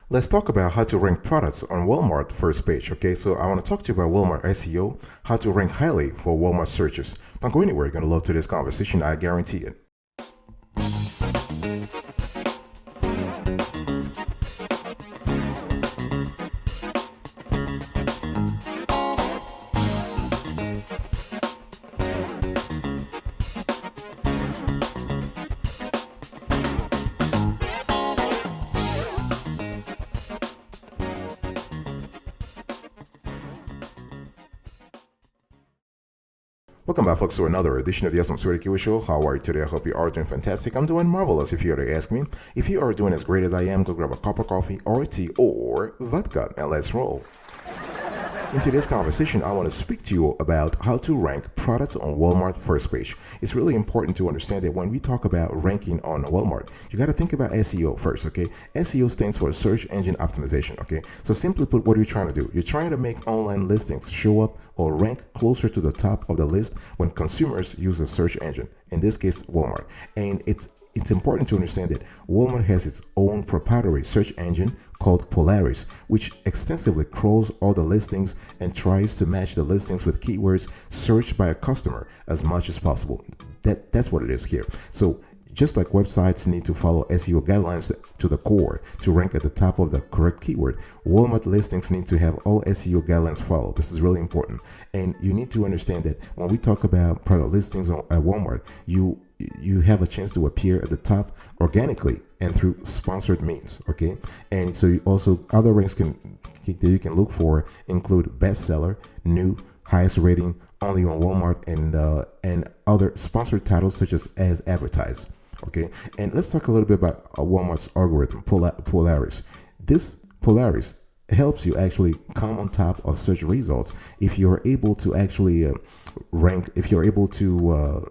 Let's talk about how to rank products on Walmart first page. Okay, so I want to talk to you about Walmart SEO, how to rank highly for Walmart searches. Don't go anywhere. You're going to love today's conversation. I guarantee it. Welcome back, folks, to another edition of the E43 Show. How are you today? I hope you are doing fantastic. I'm doing marvelous, if you were to ask me. If you are doing as great as I am, go grab a cup of coffee or tea or vodka and let's roll. In today's conversation, I want to speak to you about how to rank products on Walmart first page. It's really important to understand that when we talk about ranking on Walmart, you got to think about SEO first, okay? SEO stands for search engine optimization, okay? So simply put, what are you trying to do? You're trying to make online listings show up or rank closer to the top of the list when consumers use a search engine, in this case, Walmart. And it's important to understand that Walmart has its own proprietary search engine called Polaris, which extensively crawls all the listings and tries to match the listings with keywords searched by a customer as much as possible. That's what it is here. So just like websites need to follow SEO guidelines to the core to rank at the top of the correct keyword, Walmart listings need to have all SEO guidelines followed. This is really important. And you need to understand that when we talk about product listings at Walmart, you have a chance to appear at the top organically and through sponsored means, okay? And so you also, other ranks that you can look for include bestseller, new, highest rating, only on Walmart, and other sponsored titles such as advertised. Okay, and let's talk a little bit about Walmart's algorithm, Polaris. This Polaris helps you actually come on top of search results if you're able to actually rank, if you're able to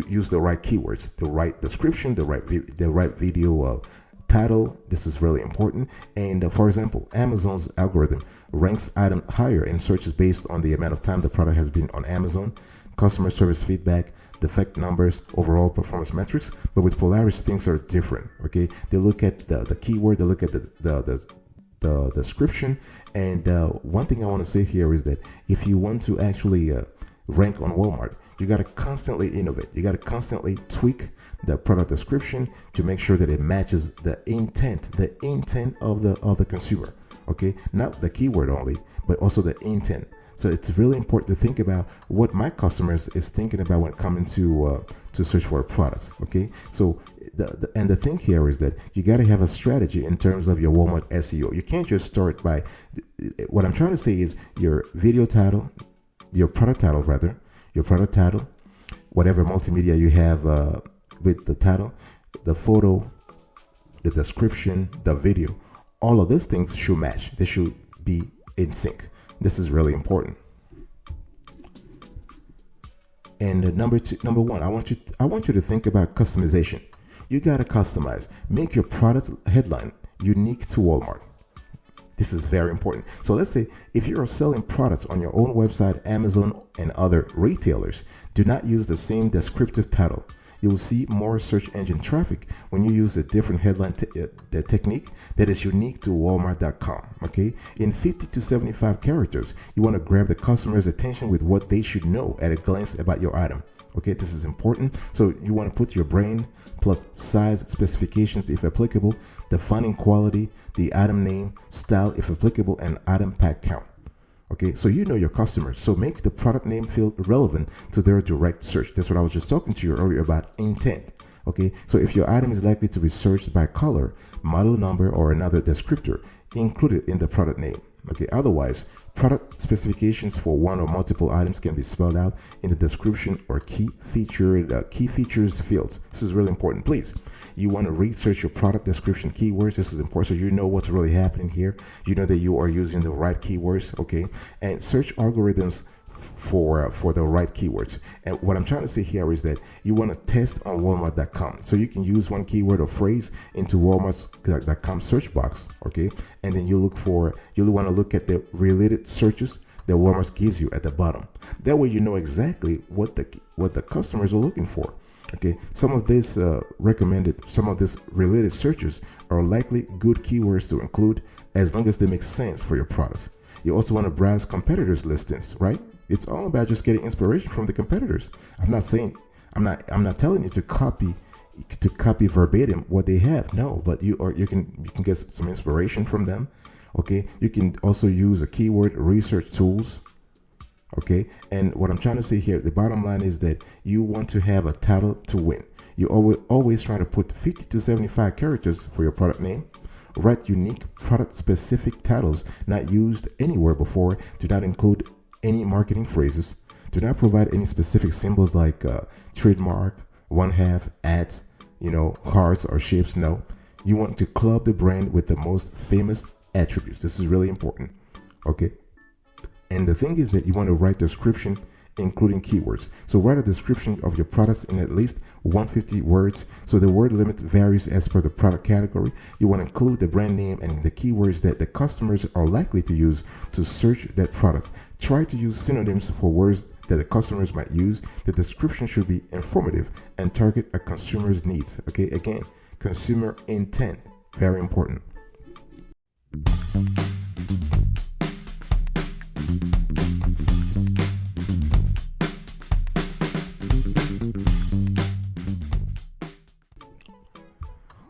use the right keywords, the right description, the right video title. This is really important. And for example, Amazon's algorithm ranks item higher in searches based on the amount of time the product has been on Amazon, customer service feedback, defect numbers, overall performance metrics. But with Polaris, things are different. Okay, they look at the keyword, they look at the description. And one thing I want to say here is that if you want to actually rank on Walmart, you got to constantly innovate. You got to constantly tweak the product description to make sure that it matches the intent of the consumer. Okay, not the keyword only, but also the intent. So it's really important to think about what my customers is thinking about when coming to search for a product. Okay, so the thing here is that you got to have a strategy in terms of your Walmart SEO. You can't just start by, what I'm trying to say is your video title, your product title, whatever multimedia you have with the title, the photo, the description, the video, all of those things should match. They should be in sync. This is really important. And number one, I want you to think about customization. You got to customize. Make your product headline unique to Walmart. This is very important. So let's say if you are selling products on your own website, Amazon, and other retailers, do not use the same descriptive title. You will see more search engine traffic when you use a different headline technique that is unique to Walmart.com. Okay, in 50 to 75 characters, you want to grab the customer's attention with what they should know at a glance about your item. Okay, this is important. So you want to put your brand plus size specifications if applicable, defining quality, the item name, style if applicable, and item pack count. Okay, so you know your customers, so make the product name feel relevant to their direct search. That's what I was just talking to you earlier about intent. Okay, so if your item is likely to be searched by color, model number, or another descriptor, include it in the product name. Okay, otherwise, product specifications for one or multiple items can be spelled out in the description or key features fields. This is really important. Please, you want to research your product description keywords. This is important, so you know what's really happening here. You know that you are using the right keywords. Okay, and search algorithms for the right keywords. And what I'm trying to say here is that you want to test on Walmart.com. So you can use one keyword or phrase into Walmart.com search box, okay? And then you'll want to look at the related searches that Walmart gives you at the bottom. That way you know exactly what the customers are looking for. Okay, some of this related searches are likely good keywords to include as long as they make sense for your products. You also want to browse competitors' listings, right? It's all about just getting inspiration from the competitors. I'm not telling you to copy verbatim what they have. No, but you can get some inspiration from them. Okay, you can also use a keyword research tools. Okay, and what I'm trying to say here, the bottom line is that you want to have a title to win. You always try to put 50 to 75 characters for your product name. Write unique product specific titles not used anywhere before. Do not include any marketing phrases. Do not provide any specific symbols like trademark, one half, at, hearts or shapes. No, you want to club the brand with the most famous attributes. This is really important. Okay. And the thing is that you want to write description including keywords. So write a description of your products in at least 150 words. So the word limit varies as per the product category. You want to include the brand name and the keywords that the customers are likely to use to search that product. Try to use synonyms for words that the customers might use. The description should be informative and target a consumer's needs. Okay, again, consumer intent, very important.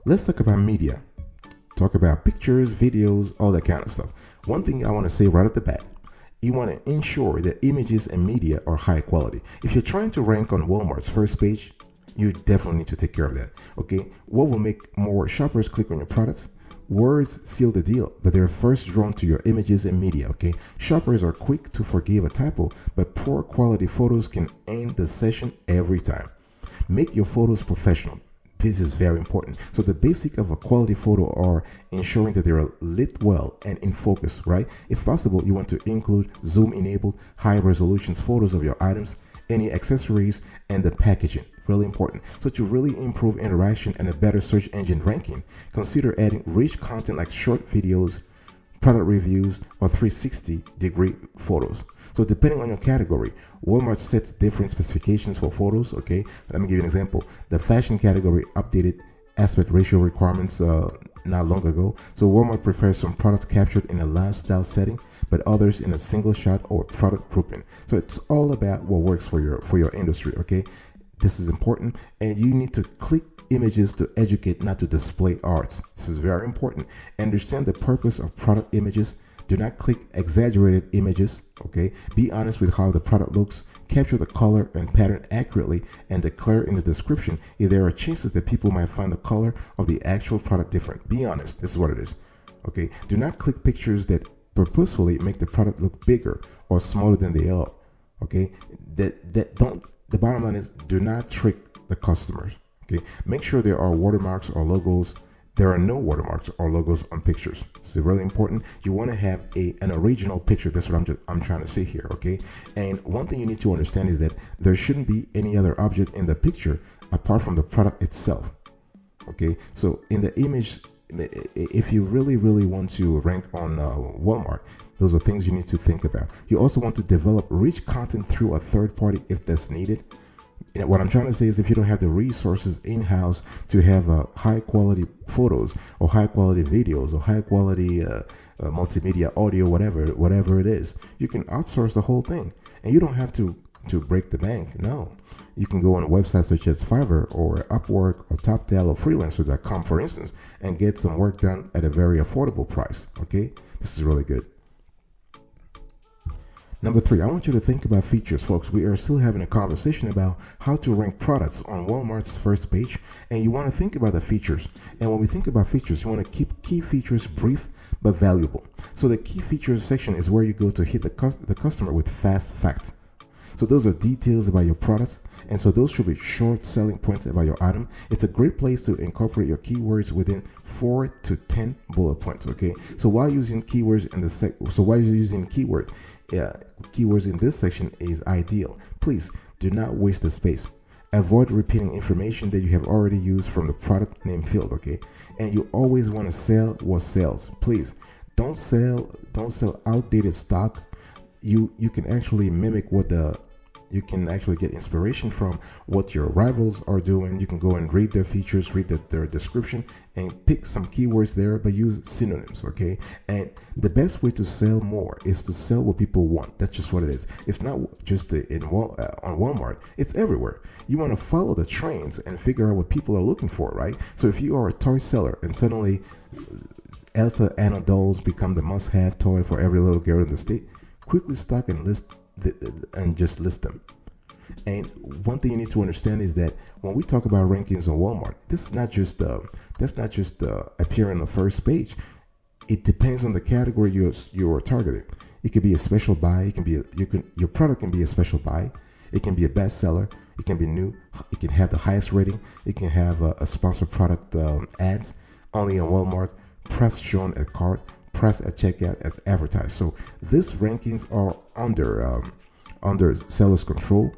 Let's talk about media. Talk about pictures, videos, all that kind of stuff. One thing I want to say right at the bat, you want to ensure that images and media are high quality. If you're trying to rank on Walmart's first page, you definitely need to take care of that. Okay, what will make more shoppers click on your products? Words seal the deal, but they're first drawn to your images and media. Okay, shoppers are quick to forgive a typo, but poor quality photos can end the session every time. Make your photos professional. This is very important. So the basic of a quality photo are ensuring that they are lit well and in focus, right? If possible, you want to include zoom enabled high resolution photos of your items, any accessories, and the packaging. Really important. So to really improve interaction and a better search engine ranking, consider adding rich content like short videos, product reviews, or 360-degree photos. So depending on your category, Walmart sets different specifications for photos. Okay, let me give you an example. The fashion category updated aspect ratio requirements not long ago. So Walmart prefers some products captured in a lifestyle setting, but others in a single shot or product grouping. So it's all about what works for your industry. Okay, this is important, and you need to click images to educate, not to display arts. This is very important. Understand the purpose of product images. Do not click exaggerated images. Okay, be honest with how the product looks. Capture the color and pattern accurately and declare in the description if there are chances that people might find the color of the actual product different. Be honest. This is what it is. Okay, do not click pictures that purposefully make the product look bigger or smaller than they are. Okay, the bottom line is, do not trick the customers. Okay, make sure there are watermarks or logos. There are no watermarks or logos on pictures. This is really important. You want to have an original picture. That's what I'm trying to say here. Okay, and one thing you need to understand is that there shouldn't be any other object in the picture apart from the product itself. Okay, so in the image, if you really want to rank on Walmart, those are things you need to think about. You also want to develop rich content through a third party if that's needed. What I'm trying to say is, if you don't have the resources in-house to have high quality photos or high quality videos or high quality multimedia audio, whatever it is, you can outsource the whole thing, and you don't have to break the bank. No, you can go on websites such as Fiverr or Upwork or TopTal or Freelancer.com, for instance, and get some work done at a very affordable price. Okay, this is really good. Number 3, I want you to think about features, folks. We are still having a conversation about how to rank products on Walmart's first page, and you want to think about the features. And when we think about features, you want to keep key features brief but valuable. So the key features section is where you go to hit the customer with fast facts. So those are details about your products, and so those should be short selling points about your item. It's a great place to incorporate your keywords within 4 to 10 bullet points. Okay, so while using keywords in the keywords in this section is ideal. Please do not waste the space. Avoid repeating information that you have already used from the product name field. Okay, and you always want to sell what sells. Please don't sell outdated stock. You can actually mimic what the you can actually get inspiration from what your rivals are doing. You can go and read their features, read their description, and pick some keywords there, but use synonyms, okay? And the best way to sell more is to sell what people want. That's just what it is. It's not just on Walmart. It's everywhere. You want to follow the trends and figure out what people are looking for, right? So if you are a toy seller and suddenly Elsa Anna dolls become the must-have toy for every little girl in the state, quickly stock and just list them. And one thing you need to understand is that when we talk about rankings on Walmart, this is not just appear on the first page. It depends on the category you're targeting. It could be a special buy. It can be your product can be a special buy. It can be a bestseller. It can be new. It can have the highest rating. It can have a sponsored product ads only on Walmart. Price shown at cart. Price at checkout as advertised. So these rankings are under seller's control.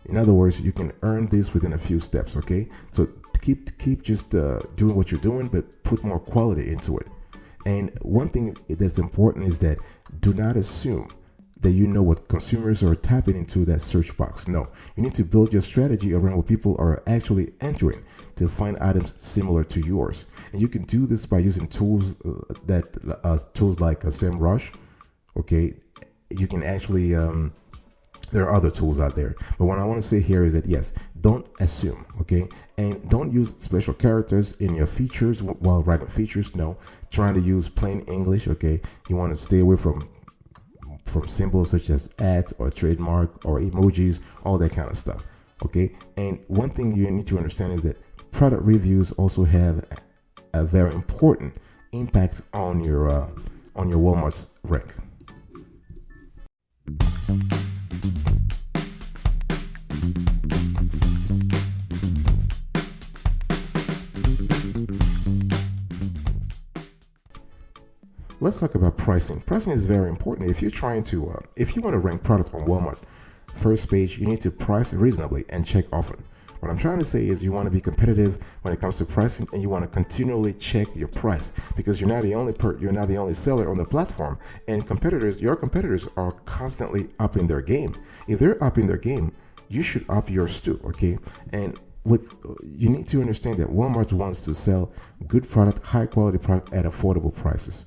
In other words, you can earn this within a few steps. Okay, so keep just doing what you're doing, but put more quality into it. And one thing that's important is that do not assume that you know what consumers are typing into that search box. No, you need to build your strategy around what people are actually entering to find items similar to yours. And you can do this by using tools tools like SEMrush. Okay, you can actually there are other tools out there, but what I want to say here is that yes, don't assume, okay, and don't use special characters in your features while writing features. No, trying to use plain English. Okay, you want to stay away from symbols such as @ or trademark or emojis, all that kind of stuff. Okay, and one thing you need to understand is that product reviews also have a very important impact on your Walmart's rank. Let's talk about pricing. Pricing is very important. If you're trying to, if you want to rank product on Walmart first page, you need to price reasonably and check often. What I'm trying to say is you want to be competitive when it comes to pricing, and you want to continually check your price, because you're not the only seller on the platform, and your competitors are constantly upping their game. If they're upping their game, you should up yours too. Okay, and you need to understand that Walmart wants to sell good product, high quality product at affordable prices.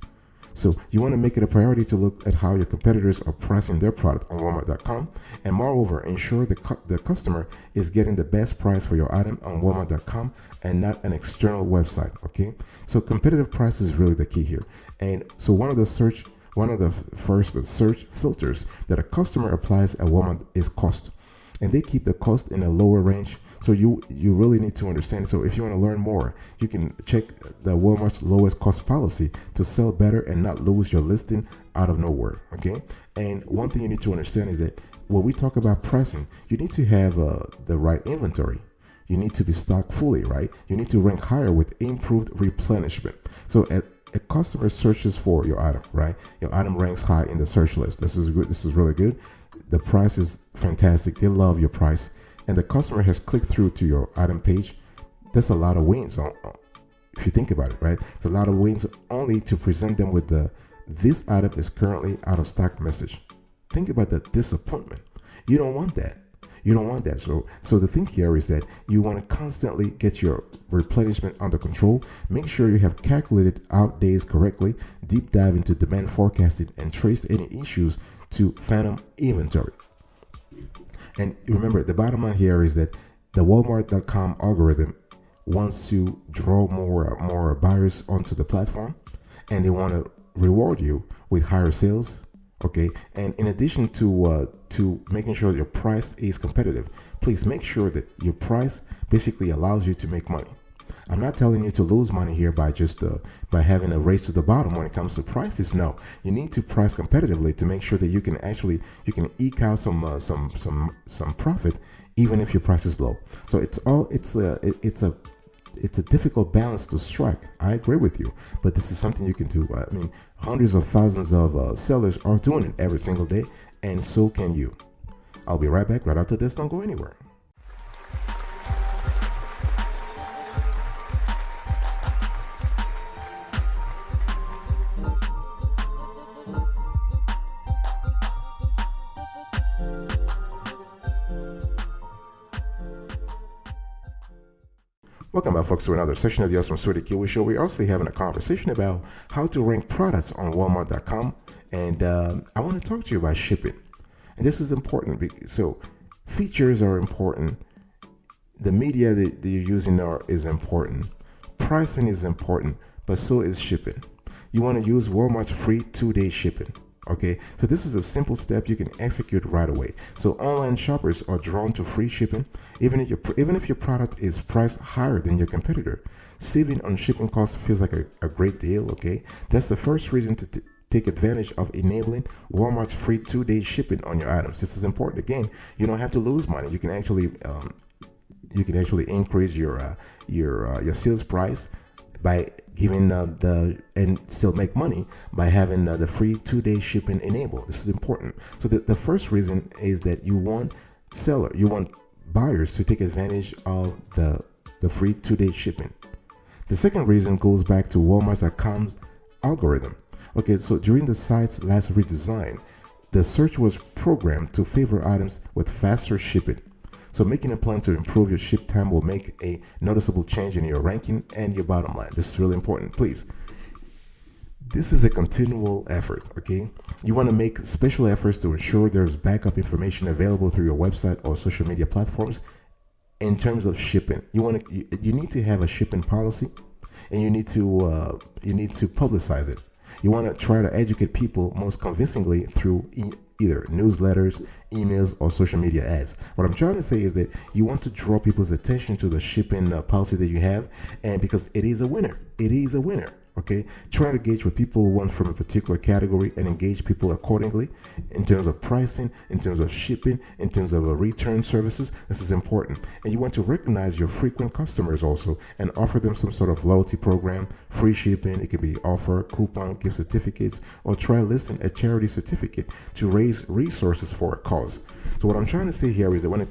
So you want to make it a priority to look at how your competitors are pricing their product on Walmart.com, and moreover, ensure the customer is getting the best price for your item on Walmart.com and not an external website. Okay, so competitive price is really the key here. And so one of the first search filters that a customer applies at Walmart is cost, and they keep the cost in a lower range. So you really need to understand. So if you want to learn more, you can check the Walmart's lowest cost policy to sell better and not lose your listing out of nowhere. Okay. And one thing you need to understand is that when we talk about pricing, you need to have the right inventory. You need to be stocked fully, right? You need to rank higher with improved replenishment. So a customer searches for your item, right? Your item ranks high in the search list. This is good. This is really good. The price is fantastic. They love your price. And the customer has clicked through to your item page. That's a lot of wins, if you think about it, right? It's a lot of wins only to present them with this item is currently out of stock message. Think about the disappointment. You don't want that. You don't want that. So the thing here is that you want to constantly get your replenishment under control. Make sure you have calculated out days correctly, deep dive into demand forecasting, and trace any issues to phantom inventory. And remember, the bottom line here is that the Walmart.com algorithm wants to draw more buyers onto the platform, and they want to reward you with higher sales. Okay, and in addition to making sure your price is competitive, please make sure that your price basically allows you to make money. I'm not telling you to lose money here by just by having a race to the bottom when it comes to prices. No, you need to price competitively to make sure that you can eke out some profit even if your price is low. So it's a difficult balance to strike. I agree with you, but this is something you can do. I mean, hundreds of thousands of sellers are doing it every single day, and so can you. I'll be right back right after this. Don't go anywhere. Welcome back, folks, to another session of the Awesome Sweaty Kiwi Show. We're also having a conversation about how to rank products on Walmart.com, and I want to talk to you about shipping. And this is important. So, features are important. The media that you're using is important. Pricing is important, but so is shipping. You want to use Walmart's free 2-day shipping. Okay, so this is a simple step you can execute right away. So online shoppers are drawn to free shipping, even if your product is priced higher than your competitor. Saving on shipping costs feels like a great deal. Okay, that's the first reason to take advantage of enabling Walmart's free 2-day shipping on your items. This is important. Again, you don't have to lose money. You can actually increase your sales price by giving and still make money by having the free 2-day shipping enabled. This is important. So the first reason is that you want buyers to take advantage of the free 2-day shipping. The second reason goes back to Walmart.com's algorithm. Okay, so during the site's last redesign, the search was programmed to favor items with faster shipping. So making a plan to improve your ship time will make a noticeable change in your ranking and your bottom line. This is really important. Please, this is a continual effort, okay? You want to make special efforts to ensure there's backup information available through your website or social media platforms in terms of shipping. You need to have a shipping policy, and you need to publicize it. You want to try to educate people most convincingly through either newsletters, emails, or social media ads. What I'm trying to say is that you want to draw people's attention to the shipping policy that you have, and because it is a winner. It is a winner. Okay, try to gauge what people want from a particular category and engage people accordingly in terms of pricing, in terms of shipping, in terms of return services. This is important. And you want to recognize your frequent customers also and offer them some sort of loyalty program, free shipping. It could be offer, coupon, gift certificates, or try listing a charity certificate to raise resources for a cause. So what I'm trying to say here is that when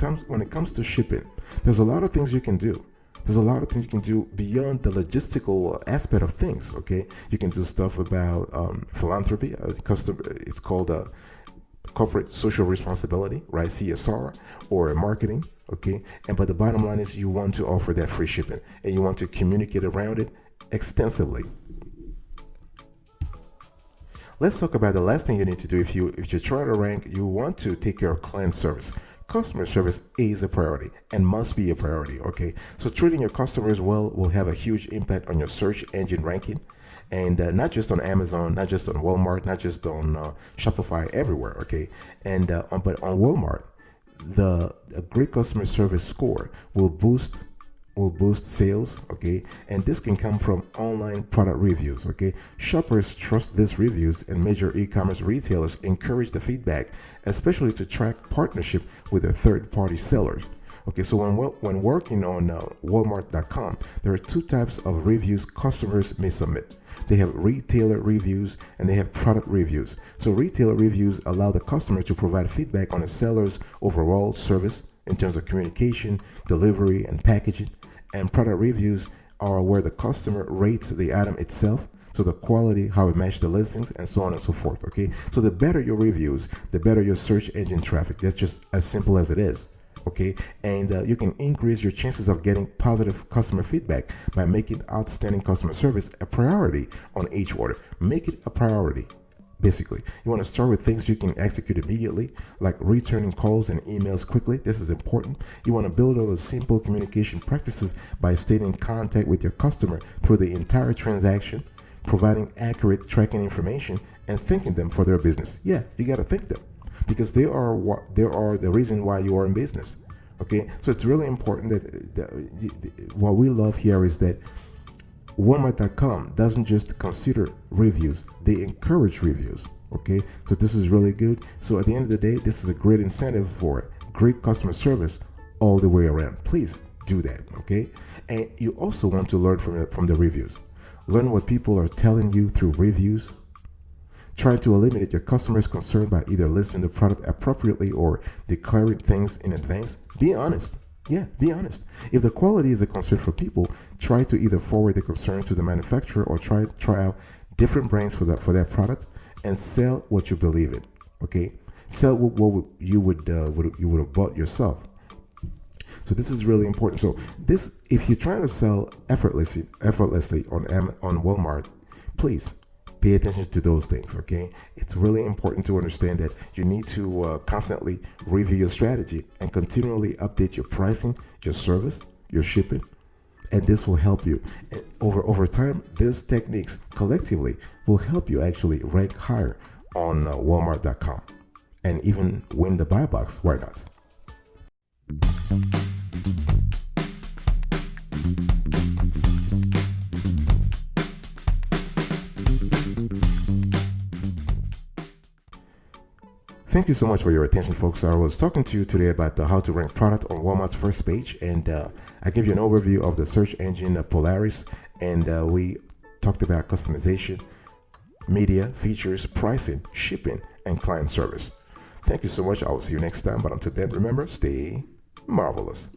it comes to shipping, there's a lot of things you can do. There's a lot of things you can do beyond the logistical aspect of things. Okay, you can do stuff about philanthropy. It's called corporate social responsibility, right? CSR, or marketing. Okay, but the bottom line is you want to offer that free shipping, and you want to communicate around it extensively. Let's talk about the last thing you need to do if you're trying to rank. You want to take care of client service. Customer service is a priority and must be a priority, okay? So treating your customers well will have a huge impact on your search engine ranking, and not just on Amazon, not just on Walmart, not just on Shopify, everywhere, okay? But on Walmart, a great customer service score will boost sales, okay? And this can come from online product reviews, okay? Shoppers trust these reviews, and major e-commerce retailers encourage the feedback, especially to track partnership with their third-party sellers. Okay, so when working on Walmart.com, there are two types of reviews customers may submit. They have retailer reviews and they have product reviews. So retailer reviews allow the customer to provide feedback on a seller's overall service in terms of communication, delivery, and packaging. And product reviews are where the customer rates the item itself, so the quality, how it matches the listings, and so on and so forth. Okay, so the better your reviews, the better your search engine traffic. That's just as simple as it is. Okay, and you can increase your chances of getting positive customer feedback by making outstanding customer service a priority on each order. Make it a priority. Basically, you want to start with things you can execute immediately, like returning calls and emails quickly. This is important. You want to build on the simple communication practices by staying in contact with your customer through the entire transaction, providing accurate tracking information, and thanking them for their business. Yeah, you got to thank them because they are the reason why you are in business. Okay, so it's really important that what we love here is that Walmart.com doesn't just consider reviews, they encourage reviews. Okay, so this is really good. So at the end of the day, this is a great incentive for great customer service all the way around. Please do that. Okay, and you also want to learn from the reviews. Learn what people are telling you through reviews. Try to eliminate your customers' concern by either listing the product appropriately or declaring things in advance. Be honest. Yeah, be honest. If the quality is a concern for people, try to either forward the concern to the manufacturer or try out different brands for that product and sell what you believe in. Okay, sell what you would have bought yourself. So this is really important. So this, if you're trying to sell effortlessly on Walmart, please pay attention to those things, okay? It's really important to understand that you need to constantly review your strategy and continually update your pricing, your service, your shipping, and this will help you. And over time, these techniques collectively will help you actually rank higher on Walmart.com and even win the buy box. Why not? Thank you so much for your attention, folks. I was talking to you today about how to rank product on Walmart's first page, and I gave you an overview of the search engine Polaris, and we talked about customization, media, features, pricing, shipping, and client service. Thank you so much. I will see you next time, but until then, remember, stay marvelous.